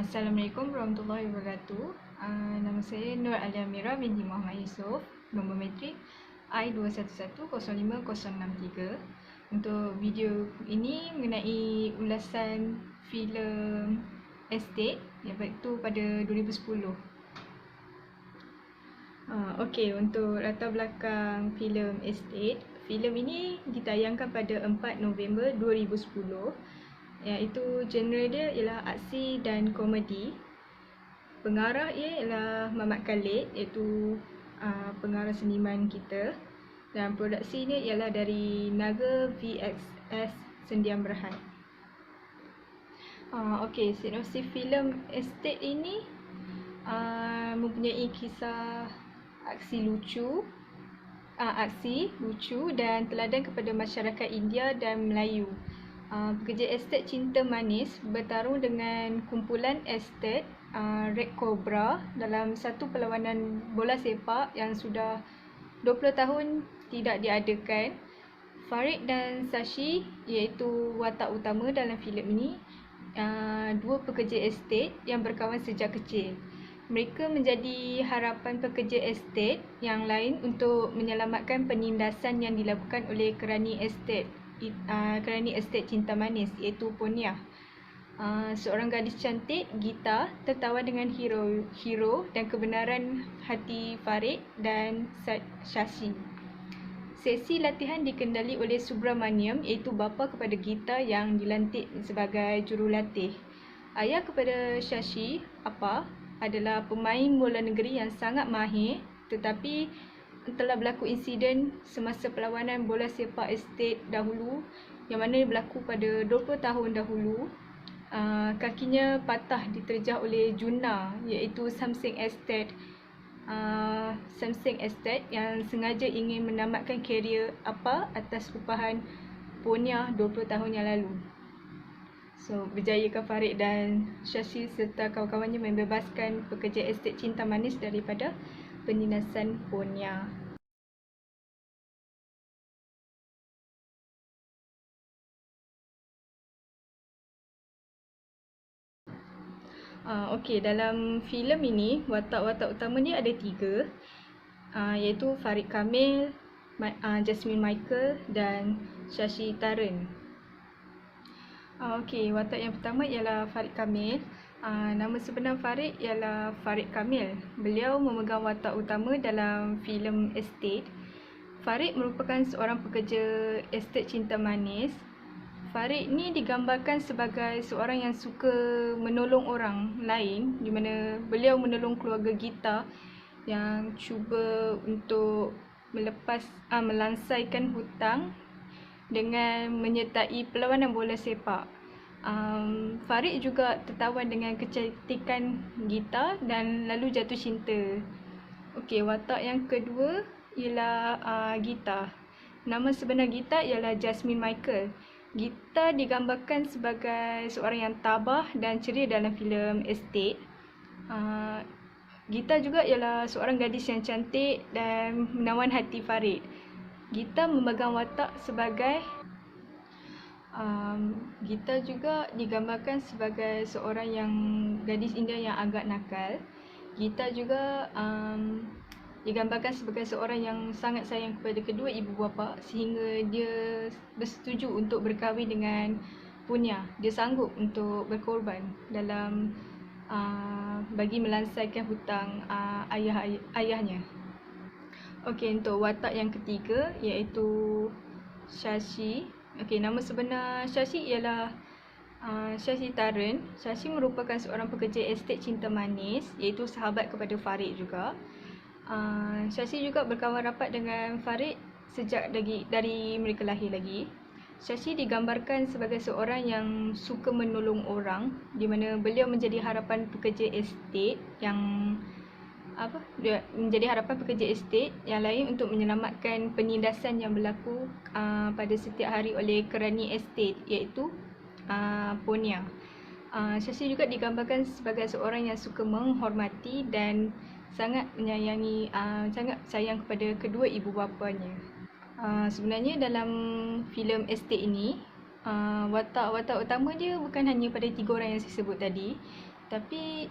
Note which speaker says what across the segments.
Speaker 1: Assalamualaikum warahmatullahi wabarakatuh. Nama saya Nur Alia Mira binti Muhammad Yusof. Nombor metrik I21105063. Untuk video ini mengenai ulasan filem Estate iaitu pada 2010. Okey, untuk latar belakang filem Estate, filem ini ditayangkan pada 4 November 2010, iaitu genre dia ialah aksi dan komedi. Pengarah ia ialah Mamat Khalid, iaitu pengarah seniman kita, dan produksinya ialah dari Naga VXS Sendian Berhad. Okey, sinopsis filem Estate ini mempunyai kisah aksi lucu dan teladan kepada masyarakat India dan Melayu. Pekerja estate cinta manis bertarung dengan kumpulan estate Red Cobra dalam satu perlawanan bola sepak yang sudah 20 tahun tidak diadakan. Farid dan Sashi iaitu watak utama dalam filem ini, dua pekerja estate yang berkawan sejak kecil. Mereka menjadi harapan pekerja estate yang lain untuk menyelamatkan penindasan yang dilakukan oleh kerani estate cinta manis iaitu Ponia. Seorang gadis cantik, Gita, tertawan dengan hero dan kebenaran hati Farid dan Shashi. Sesi latihan dikendali oleh Subramaniam iaitu bapa kepada Gita yang dilantik sebagai jurulatih. Ayah kepada Shashi, adalah pemain bola negeri yang sangat mahir, tetapi telah berlaku insiden semasa perlawanan bola sepak estate dahulu yang mana berlaku pada 20 tahun dahulu. Kakinya patah diterjah oleh Juna iaitu Samseng Estate yang sengaja ingin menamatkan karier atas upahan Ponia 20 tahun yang lalu. So, berjayakah Farid dan Shashi serta kawan-kawannya membebaskan pekerja estate cinta manis daripada penindasan Ponia. Okey, dalam filem ini watak-watak utama dia ada 3, iaitu Farid Kamil, Jasmine Michael dan Shashi Tharan. Okey, watak yang pertama ialah Farid Kamil. Nama sebenar Farid ialah Farid Kamil. Beliau memegang watak utama dalam filem Estate. Farid merupakan seorang pekerja estate cinta manis. Farid ni digambarkan sebagai seorang yang suka menolong orang lain, di mana beliau menolong keluarga Gita yang cuba untuk melansaikan hutang dengan menyertai perlawanan bola sepak. Farid juga tertawan dengan kecantikan Gita dan lalu jatuh cinta. Okey, watak yang kedua ialah Gita. Nama sebenar Gita ialah Jasmine Michael. Gita digambarkan sebagai seorang yang tabah dan ceria dalam filem Estate. Gita juga ialah seorang gadis yang cantik dan menawan hati Farid. Gita memegang watak sebagai Gita juga digambarkan sebagai seorang yang gadis India yang agak nakal. Gita juga digambarkan sebagai seorang yang sangat sayang kepada kedua ibu bapa sehingga dia bersetuju untuk berkahwin dengan Punya. Dia sanggup untuk berkorban dalam bagi melansaikan hutang ayahnya. Okey, untuk watak yang ketiga iaitu Shashi. Okey, nama sebenar Shashi ialah Shashi Tharan. Shashi merupakan seorang pekerja estate cinta manis iaitu sahabat kepada Farid juga. Shashi juga berkawan rapat dengan Farid sejak dari mereka lahir lagi. Shashi digambarkan sebagai seorang yang suka menolong orang, di mana beliau menjadi harapan pekerja estate yang yang lain untuk menyelamatkan penindasan yang berlaku pada setiap hari oleh kerani estate iaitu Ponia. Shashi juga digambarkan sebagai seorang yang suka menghormati dan sangat sayang kepada kedua ibu bapanya. Sebenarnya dalam filem Estate ini, Watak utama dia bukan hanya pada 3 orang yang saya sebut tadi, tapi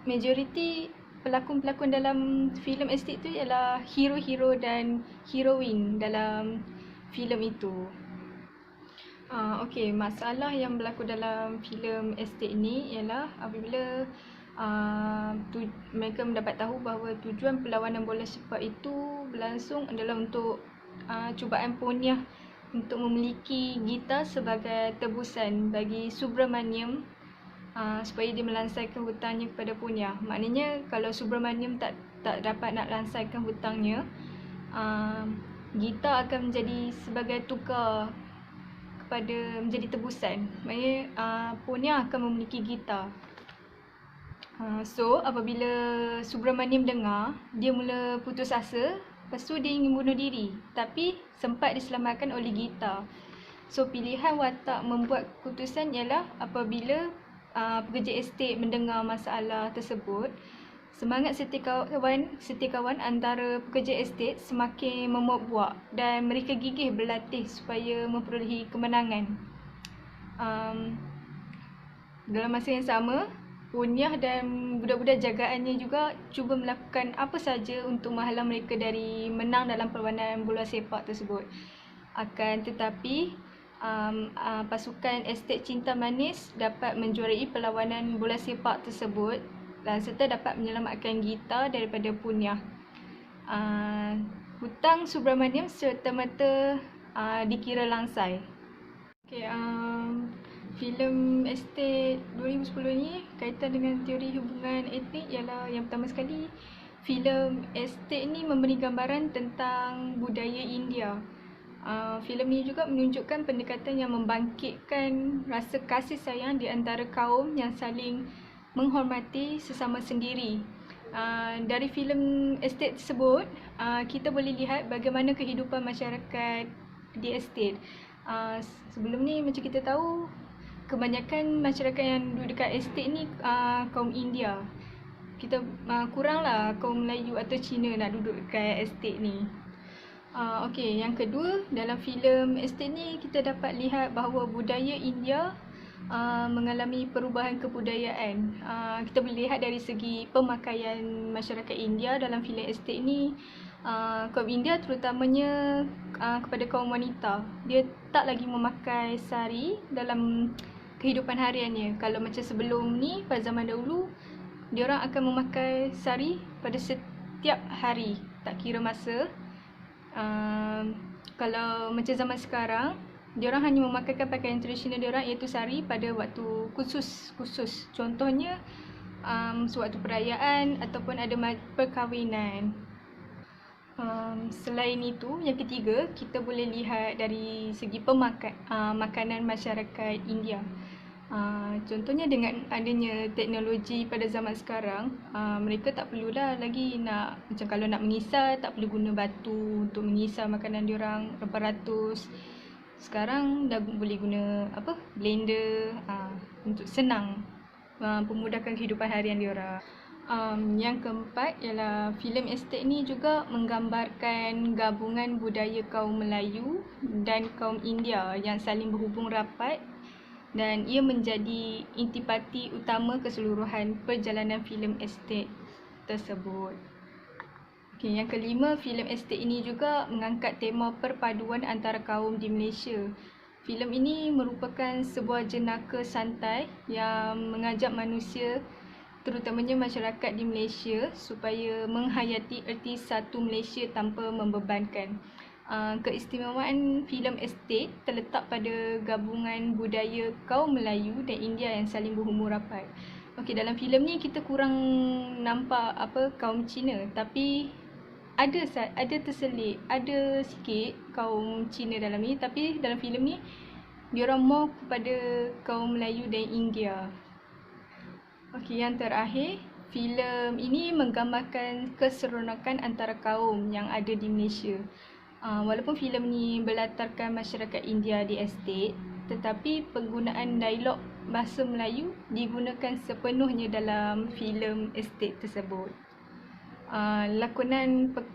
Speaker 1: majoriti pelakon-pelakon dalam filem Estate tu ialah hero-hero dan heroine dalam filem itu. Okey, masalah yang berlaku dalam filem Estate ni ialah apabila mereka mendapat tahu bahawa tujuan perlawanan bola sepak itu berlangsung adalah untuk cubaan Ponyah untuk memiliki gitar sebagai tebusan bagi Subramaniam supaya dia melansaikan hutangnya kepada Ponyah. Maknanya kalau Subramaniam tak dapat nak lansaikan hutangnya, gitar akan menjadi sebagai tukar kepada menjadi tebusan. Maknanya Ponyah akan memiliki gitar. So apabila Subramaniam dengar, dia mula putus asa. Lepas tu dia ingin bunuh diri, tapi sempat diselamatkan oleh gitar. So pilihan watak membuat keputusan ialah apabila pekerja estate mendengar masalah tersebut, semangat setiakawan antara pekerja estate semakin memuak-buak dan mereka gigih berlatih supaya memperolehi kemenangan. Dalam masa yang sama, Ponyah dan budak-budak jagaannya juga cuba melakukan apa saja untuk menghalang mereka dari menang dalam perlawanan bola sepak tersebut. Akan tetapi, pasukan Estate Cinta Manis dapat menjuarai perlawanan bola sepak tersebut dan serta dapat menyelamatkan gitar daripada Ponyah. Hutang Subramaniam serta-merta dikira langsai. Okay, filem Estate 2010 ni kaitan dengan teori hubungan etnik ialah yang pertama sekali, filem Estate ni memberi gambaran tentang budaya India. Filem ni juga menunjukkan pendekatan yang membangkitkan rasa kasih sayang di antara kaum yang saling menghormati sesama sendiri. Dari filem Estate tersebut, kita boleh lihat bagaimana kehidupan masyarakat di estate. Sebelum ni macam kita tahu, kebanyakan masyarakat yang duduk dekat estate ni kaum India. Kita kuranglah kaum Melayu atau Cina nak duduk dekat estate ni. Okey, yang kedua, dalam filem Estate ni kita dapat lihat bahawa budaya India mengalami perubahan kebudayaan. Kita boleh lihat dari segi pemakaian masyarakat India dalam filem Estate ni. Kaum India terutamanya kepada kaum wanita, dia tak lagi memakai sari dalam kehidupan hariannya. Kalau macam sebelum ni, pada zaman dahulu, diorang akan memakai sari pada setiap hari, tak kira masa. Kalau macam zaman sekarang, diorang hanya memakaikan pakaian tradisional diorang iaitu sari pada waktu khusus. Contohnya sewaktu perayaan ataupun ada perkahwinan. Selain itu, yang ketiga, kita boleh lihat dari segi makanan masyarakat India. Contohnya dengan adanya teknologi pada zaman sekarang, mereka tak perlulah lagi nak, macam kalau nak mengisar, tak perlu guna batu untuk mengisar makanan diorang beratus. Sekarang dah boleh guna blender untuk senang memudahkan kehidupan harian diorang. Yang keempat ialah filem Estate ni juga menggambarkan gabungan budaya kaum Melayu dan kaum India yang saling berhubung rapat, dan ia menjadi intipati utama keseluruhan perjalanan filem Estate tersebut. Okay, yang kelima, filem Estate ini juga mengangkat tema perpaduan antara kaum di Malaysia. Filem ini merupakan sebuah jenaka santai yang mengajak manusia, terutamanya masyarakat di Malaysia, supaya menghayati erti satu Malaysia tanpa membebankan. Keistimewaan filem Estate terletak pada gabungan budaya kaum Melayu dan India yang saling berhubung rapat. Okey, dalam filem ni kita kurang nampak kaum Cina, tapi ada terselit, ada sikit kaum Cina dalam ni, tapi dalam filem ni diorang more kepada kaum Melayu dan India. Okey, yang terakhir, filem ini menggambarkan keseronokan antara kaum yang ada di Malaysia. Walaupun filem ni berlatarkan masyarakat India di estate, tetapi penggunaan dialog bahasa Melayu digunakan sepenuhnya dalam filem estate tersebut.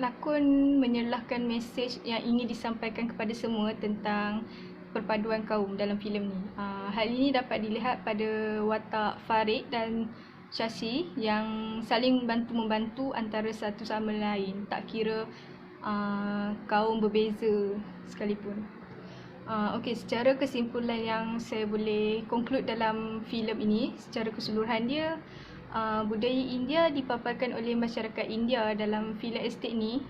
Speaker 1: Lakon menyerlahkan mesej yang ingin disampaikan kepada semua tentang perpaduan kaum dalam filem ni. Hal ini dapat dilihat pada watak Farid dan Shashi yang saling bantu-membantu antara satu sama lain, tak kira kaum berbeza sekalipun. Okey, secara kesimpulan yang saya boleh conclude dalam filem ini, secara keseluruhan dia, budaya India dipaparkan oleh masyarakat India dalam filem Estate ni.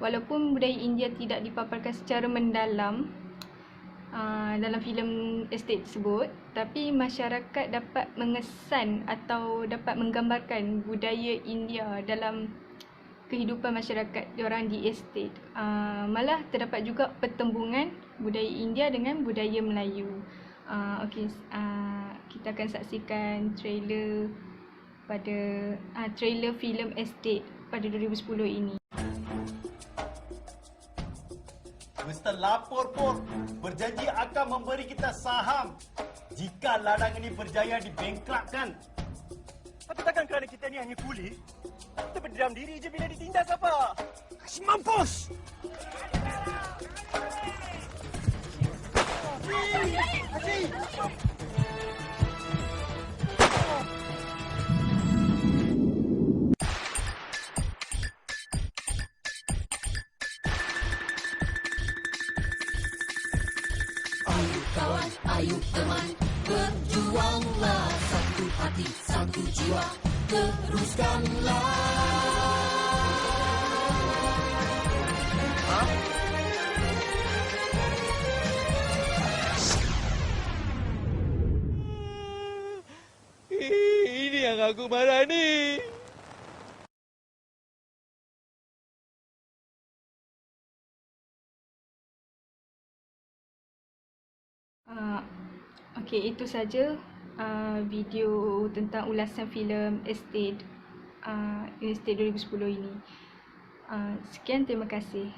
Speaker 1: Walaupun budaya India tidak dipaparkan secara mendalam dalam filem Estate tersebut, tapi masyarakat dapat mengesan atau dapat menggambarkan budaya India dalam kehidupan masyarakat diorang di estate. Malah terdapat juga pertembungan budaya India dengan budaya Melayu. Okey, kita akan saksikan trailer pada trailer filem Estate pada 2010 ini.
Speaker 2: Mr. Lapor Port berjanji akan memberi kita saham jika ladang ini berjaya dibengklakkan. Tapi takkan kerana kita ni hanya kuli, kita berdiam diri je bila ditindas apa? Kasih mampus! Asyik!
Speaker 3: Ayo kawan, ayo teman, berjuanglah, satu hati, satu jiwa, teruskanlah.
Speaker 2: Ini yang aku marah ni.
Speaker 1: Okey, itu saja video tentang ulasan filem Estate 2010 ini. Sekian, terima kasih.